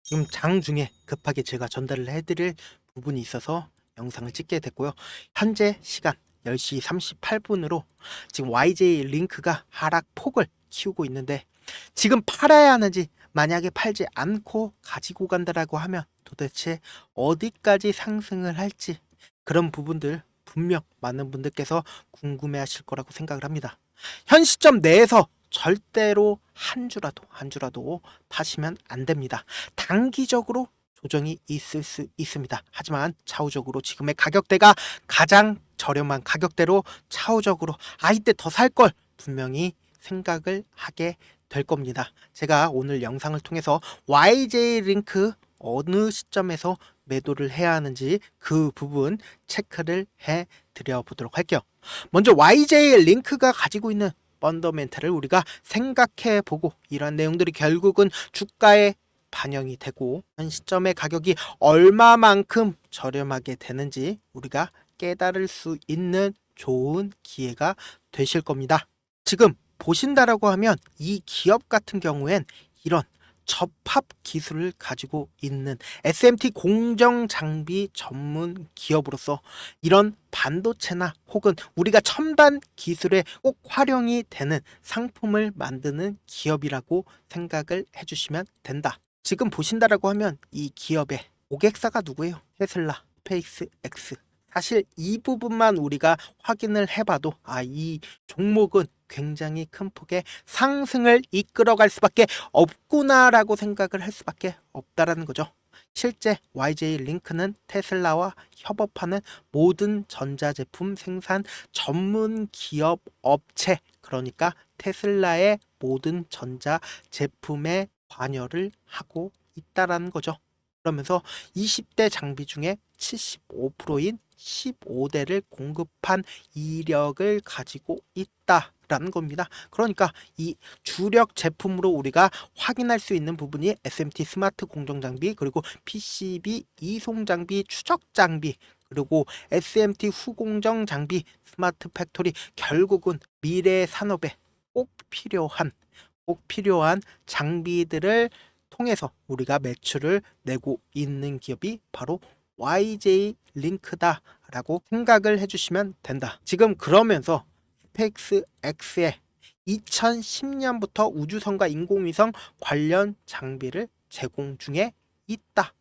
지금 장 중에 급하게 제가 전달을 해드릴 부분이 있어서 영상을 찍게 됐고요. 현재 시간 10시 38분으로 지금 YJ 링크가 하락폭을 키우고 있는데, 지금 팔아야 하는지, 만약에 팔지 않고 가지고 간다라고 하면 도대체 어디까지 상승을 할지, 그런 부분들 분명 많은 분들께서 궁금해 하실 거라고 생각을 합니다. 현 시점 내에서 절대로 한 주라도 파시면 안 됩니다. 단기적으로 조정이 있을 수 있습니다. 하지만 차후적으로 지금의 가격대가 가장 저렴한 가격대로 차후적으로 이때 더 살 걸 분명히 생각을 하게 될 겁니다. 제가 오늘 영상을 통해서 YJ 링크 어느 시점에서 매도를 해야 하는지 그 부분 체크를 해 드려 보도록 할게요. 먼저 YJ 링크가 가지고 있는 펀더멘탈을 우리가 생각해 보고, 이런 내용들이 결국은 주가에 반영이 되고 현 시점의 가격이 얼마만큼 저렴하게 되는지 우리가 깨달을 수 있는 좋은 기회가 되실 겁니다. 지금 보신다라고 하면 이 기업 같은 경우엔 이런 접합 기술을 가지고 있는 SMT 공정 장비 전문 기업으로서 이런 반도체나 혹은 우리가 첨단 기술에 꼭 활용이 되는 상품을 만드는 기업이라고 생각을 해주시면 된다. 지금 보신다라고 하면 이 기업의 고객사가 누구예요? 테슬라, 스페이스X. 사실 이 부분만 우리가 확인을 해봐도 이 종목은 굉장히 큰 폭의 상승을 이끌어갈 수밖에 없구나라고 생각을 할 수밖에 없다라는 거죠. 실제 YJ 링크는 테슬라와 협업하는 모든 전자제품 생산 전문 기업 업체, 그러니까 테슬라의 모든 전자제품에 관여를 하고 있다라는 거죠. 그러면서 20대 장비 중에 75%인 15대를 공급한 이력을 가지고 있다라는 겁니다. 그러니까 이 주력 제품으로 우리가 확인할 수 있는 부분이 SMT 스마트 공정 장비, 그리고 PCB 이송 장비, 추적 장비, 그리고 SMT 후공정 장비, 스마트 팩토리, 결국은 미래 산업에 꼭 필요한 장비들을 통해서 우리가 매출을 내고 있는 기업이 바로 YJ 링크다라고 생각을 해주시면 된다. 지금 그러면서 스페이스X의 2010년부터 우주선과 인공위성 관련 장비를 제공 중에 있다.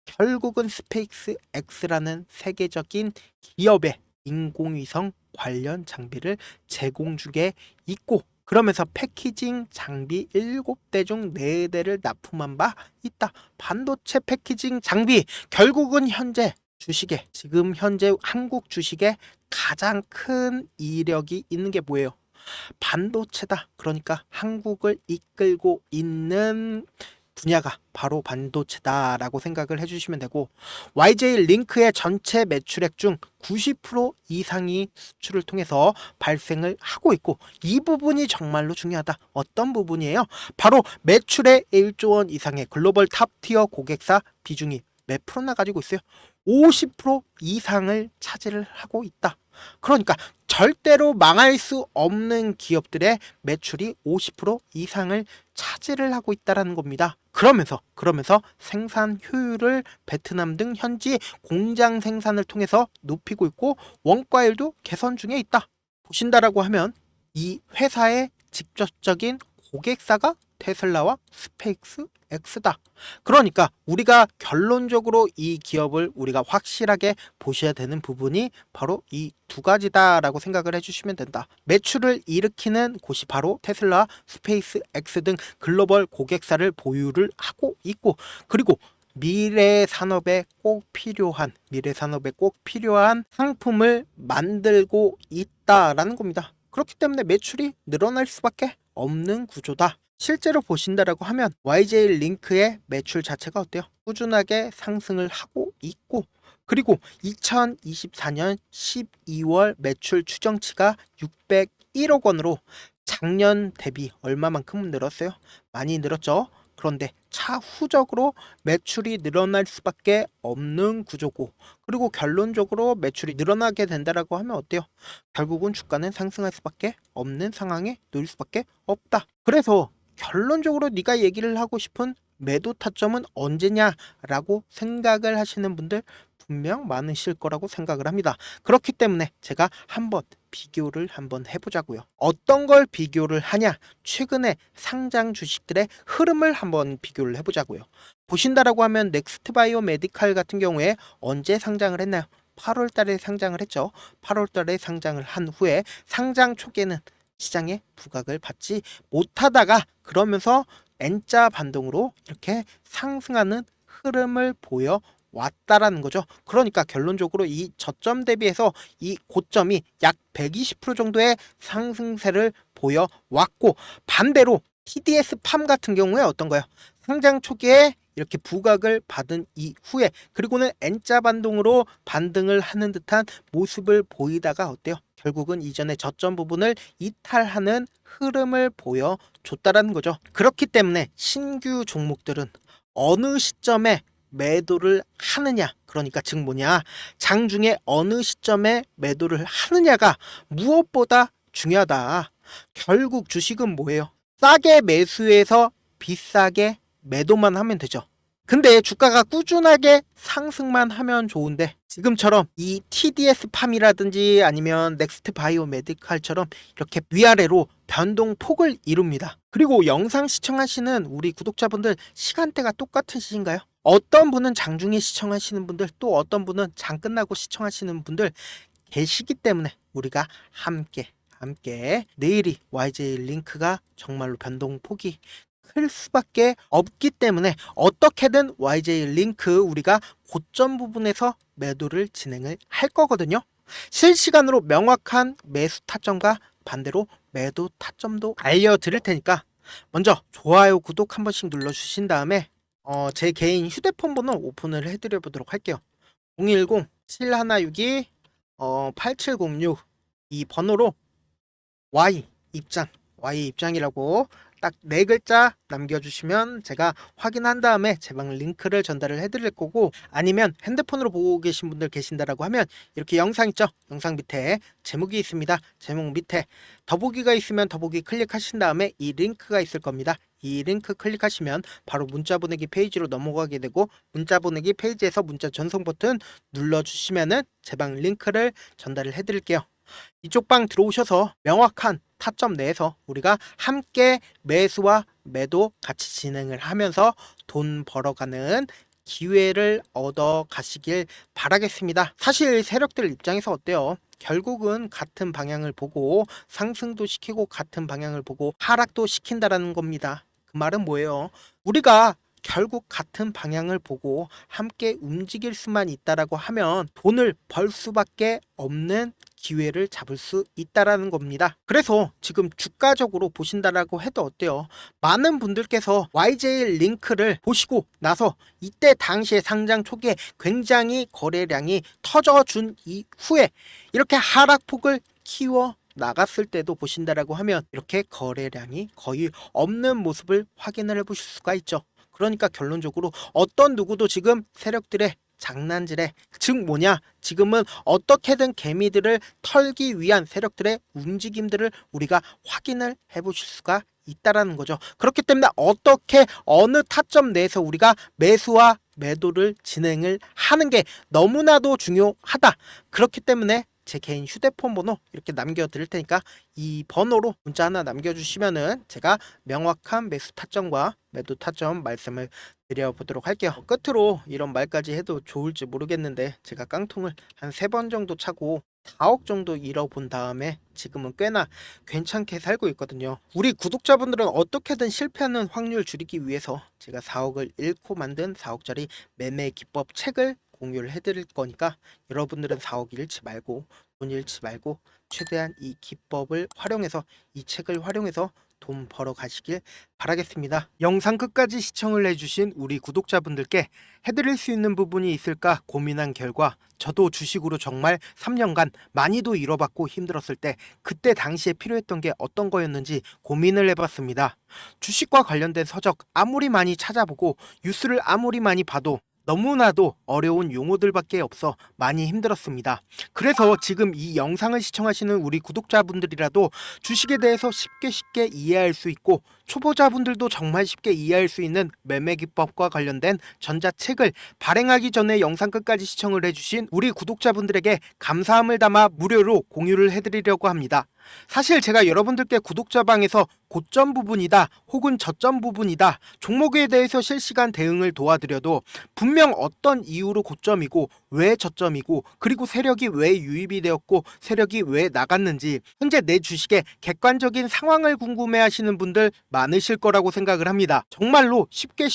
결국은 스페이스X라는 세계적인 기업의 인공위성 관련 장비를 제공 중에 있고, 그러면서 패키징 장비 7대 중 4대를 납품한 바 있다. 반도체 패키징 장비, 결국은 지금 현재 한국 주식에 가장 큰 이력이 있는 게 뭐예요? 반도체다. 그러니까 한국을 이끌고 있는 분야가 바로 반도체다라고 생각을 해주시면 되고, YJ 링크의 전체 매출액 중 90% 이상이 수출을 통해서 발생을 하고 있고, 이 부분이 정말로 중요하다. 어떤 부분이에요? 바로 매출의 1조 원 이상의 글로벌 탑티어 고객사 비중이 몇 프로나 가지고 있어요? 50% 이상을 차지를 하고 있다. 그러니까 절대로 망할 수 없는 기업들의 매출이 50% 이상을 차지를 하고 있다는 겁니다. 그러면서 생산 효율을 베트남 등 현지 공장 생산을 통해서 높이고 있고, 원가율도 개선 중에 있다. 보신다라고 하면 이 회사의 직접적인 고객사가 테슬라와 스페이스X다. 그러니까 우리가 결론적으로 이 기업을 우리가 확실하게 보셔야 되는 부분이 바로 이 두 가지다라고 생각을 해주시면 된다. 매출을 일으키는 곳이 바로 테슬라, 스페이스X 등 글로벌 고객사를 보유를 하고 있고, 그리고 미래 산업에 꼭 필요한 상품을 만들고 있다라는 겁니다. 그렇기 때문에 매출이 늘어날 수밖에 없는 구조다. 실제로 보신다라고 하면 YJ 링크의 매출 자체가 어때요? 꾸준하게 상승을 하고 있고, 그리고 2024년 12월 매출 추정치가 601억 원으로 작년 대비 얼마만큼 늘었어요? 많이 늘었죠? 그런데 차후적으로 매출이 늘어날 수밖에 없는 구조고, 그리고 결론적으로 매출이 늘어나게 된다라고 하면 어때요? 결국은 주가는 상승할 수밖에 없는 상황에 놓일 수밖에 없다. 그래서 결론적으로 네가 얘기를 하고 싶은 매도 타점은 언제냐라고 생각을 하시는 분들 분명 많으실 거라고 생각을 합니다. 그렇기 때문에 제가 한번 비교를 한번 해보자고요. 어떤 걸 비교를 하냐? 최근에 상장 주식들의 흐름을 한번 비교를 해보자고요. 보신다라고 하면 넥스트바이오 메디칼 같은 경우에 언제 상장을 했나요? 8월 달에 상장을 했죠. 8월 달에 상장을 한 후에 상장 초기에는 시장에 부각을 받지 못하다가 그러면서 N자 반동으로 이렇게 상승하는 흐름을 보여 왔다라는 거죠. 그러니까 결론적으로 이 저점 대비해서 이 고점이 약 120% 정도의 상승세를 보여 왔고, 반대로 TDS 팜 같은 경우에 어떤가요? 상장 초기에 이렇게 부각을 받은 이후에 그리고는 N자 반동으로 반등을 하는 듯한 모습을 보이다가 어때요? 결국은 이전의 저점 부분을 이탈하는 흐름을 보여줬다라는 거죠. 그렇기 때문에 신규 종목들은 어느 시점에 매도를 하느냐, 그러니까 즉 뭐냐, 장중에 어느 시점에 매도를 하느냐가 무엇보다 중요하다. 결국 주식은 뭐예요? 싸게 매수해서 비싸게 매도만 하면 되죠. 근데 주가가 꾸준하게 상승만 하면 좋은데 지금처럼 이 TDS 팜이라든지 아니면 넥스트 바이오 메디칼처럼 이렇게 위아래로 변동폭을 이룹니다. 그리고 영상 시청하시는 우리 구독자분들 시간대가 똑같으신가요? 어떤 분은 장중에 시청하시는 분들, 또 어떤 분은 장 끝나고 시청하시는 분들 계시기 때문에 우리가 함께 내일이 YJ 링크가 정말로 변동폭이 클 수밖에 없기 때문에 어떻게든 YJ 링크 우리가 고점 부분에서 매도를 진행을 할 거거든요. 실시간으로 명확한 매수 타점과 반대로 매도 타점도 알려드릴 테니까 먼저 좋아요, 구독 한 번씩 눌러주신 다음에 제 개인 휴대폰 번호 오픈을 해드려 보도록 할게요. 010-7162-8706 이 번호로 Y 입장이라고 딱 4글자 남겨주시면 제가 확인한 다음에 제 방 링크를 전달을 해드릴 거고, 아니면 핸드폰으로 보고 계신 분들 계신다라고 하면 이렇게 영상 있죠? 영상 밑에 제목이 있습니다. 제목 밑에 더보기가 있으면 더보기 클릭하신 다음에 이 링크가 있을 겁니다. 이 링크 클릭하시면 바로 문자 보내기 페이지로 넘어가게 되고, 문자 보내기 페이지에서 문자 전송 버튼 눌러주시면은 제 방 링크를 전달을 해드릴게요. 이쪽 방 들어오셔서 명확한 타점 내에서 우리가 함께 매수와 매도 같이 진행을 하면서 돈 벌어가는 기회를 얻어 가시길 바라겠습니다. 사실 세력들 입장에서 어때요? 결국은 같은 방향을 보고 상승도 시키고 같은 방향을 보고 하락도 시킨다라는 겁니다. 그 말은 뭐예요? 우리가 결국 같은 방향을 보고 함께 움직일 수만 있다라고 하면 돈을 벌 수밖에 없는 기회를 잡을 수 있다라는 겁니다. 그래서 지금 주가적으로 보신다라고 해도 어때요? 많은 분들께서 YJ 링크를 보시고 나서 이때 당시에 상장 초기에 굉장히 거래량이 터져준 이후에 이렇게 하락폭을 키워 나갔을 때도 보신다라고 하면 이렇게 거래량이 거의 없는 모습을 확인을 해보실 수가 있죠. 그러니까 결론적으로 어떤 누구도 지금 세력들의 장난질에, 즉 뭐냐, 지금은 어떻게든 개미들을 털기 위한 세력들의 움직임들을 우리가 확인을 해보실 수가 있다라는 거죠. 그렇기 때문에 어떻게 어느 타점 내에서 우리가 매수와 매도를 진행을 하는 게 너무나도 중요하다. 그렇기 때문에 제 개인 휴대폰 번호 이렇게 남겨드릴 테니까 이 번호로 문자 하나 남겨주시면은 제가 명확한 매수 타점과 매도 타점 말씀을 드려보도록 할게요. 끝으로 이런 말까지 해도 좋을지 모르겠는데 제가 깡통을 한 3번 정도 차고 4억 정도 잃어본 다음에 지금은 꽤나 괜찮게 살고 있거든요. 우리 구독자분들은 어떻게든 실패하는 확률 줄이기 위해서 제가 4억을 잃고 만든 4억짜리 매매 기법 책을 공유를 해드릴 거니까 여러분들은 4억 잃지 말고 돈 잃지 말고 최대한 이 기법을 활용해서, 이 책을 활용해서 돈 벌어 가시길 바라겠습니다. 영상 끝까지 시청을 해주신 우리 구독자분들께 해드릴 수 있는 부분이 있을까 고민한 결과 저도 주식으로 정말 3년간 많이도 잃어봤고 힘들었을 때 그때 당시에 필요했던 게 어떤 거였는지 고민을 해봤습니다. 주식과 관련된 서적 아무리 많이 찾아보고 뉴스를 아무리 많이 봐도 너무나도 어려운 용어들밖에 없어 많이 힘들었습니다. 그래서 지금 이 영상을 시청하시는 우리 구독자분들이라도 주식에 대해서 쉽게 이해할 수 있고 초보자분들도 정말 쉽게 이해할 수 있는 매매 기법과 관련된 전자책을 발행하기 전에 영상 끝까지 시청을 해주신 우리 구독자분들에게 감사함을 담아 무료로 공유를 해드리려고 합니다. 사실 제가 여러분들께 구독자방에서 고점 부분이다 혹은 저점 부분이다 종목에 대해서 실시간 대응을 도와드려도 분명 어떤 이유로 고점이고 왜 저점이고 그리고 세력이 왜 유입이 되었고 세력이 왜 나갔는지 현재 내 주식의 객관적인 상황을 궁금해하시는 분들 많으실 거라고 생각을 합니다. 정말로 쉽게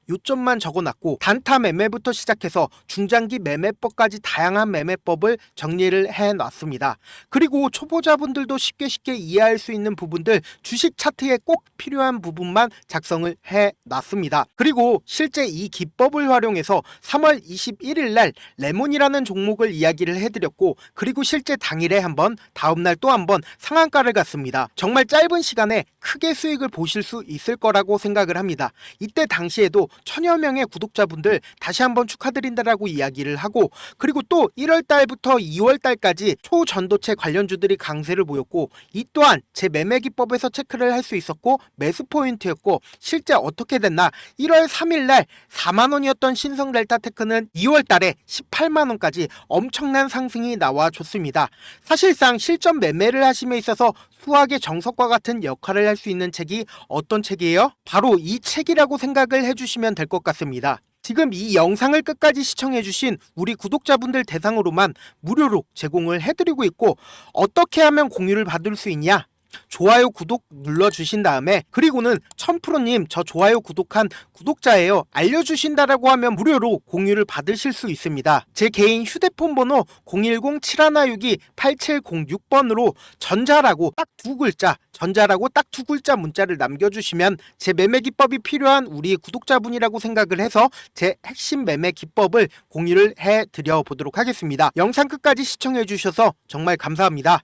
요점만 적어놨고 단타 매매부터 시작해서 중장기 매매법까지 다양한 매매법을 정리를 해놨습니다. 그리고 초보자분들도 쉽게 이해할 수 있는 부분들 주식 차트에 꼭 필요한 부분만 작성을 해놨습니다. 그리고 실제 이 기법을 활용해서 3월 21일 날 레몬이라는 종목을 이야기를 해드렸고 그리고 실제 당일에 한번 다음날 또 한번 상한가를 갔습니다. 정말 짧은 시간에 크게 수익을 보실 수 있을 거라고 생각을 합니다. 이때 당시에도 천여 명의 구독자분들 다시 한번 축하드린다라고 이야기를 하고 그리고 또 1월 달부터 2월 달까지 초전도체 관련주들이 강세를 보였고 이 또한 제 매매 기법에서 체크를 할 수 있었고 매수 포인트였고 실제 어떻게 됐나 1월 3일 날 4만원이었던 신성 델타테크는 2월 달에 18만원까지 엄청난 상승이 나와줬습니다. 사실상 실전 매매를 하심에 있어서 수학의 정석과 같은 역할을 할 수 있는 책이 어떤 책이에요? 바로 이 책이라고 생각을 해주시면 될 것 같습니다. 지금 이 영상을 끝까지 시청해주신 우리 구독자분들 대상으로만 무료로 제공을 해드리고 있고 어떻게 하면 공유를 받을 수 있냐? 좋아요 구독 눌러주신 다음에 그리고는 1000%님 저 좋아요 구독한 구독자예요 알려주신다라고 하면 무료로 공유를 받으실 수 있습니다. 제 개인 휴대폰 번호 010-7162-8706번으로 전자라고 딱 두 글자 문자를 남겨주시면 제 매매 기법이 필요한 우리 구독자분이라고 생각을 해서 제 핵심 매매 기법을 공유를 해드려 보도록 하겠습니다. 영상 끝까지 시청해 주셔서 정말 감사합니다.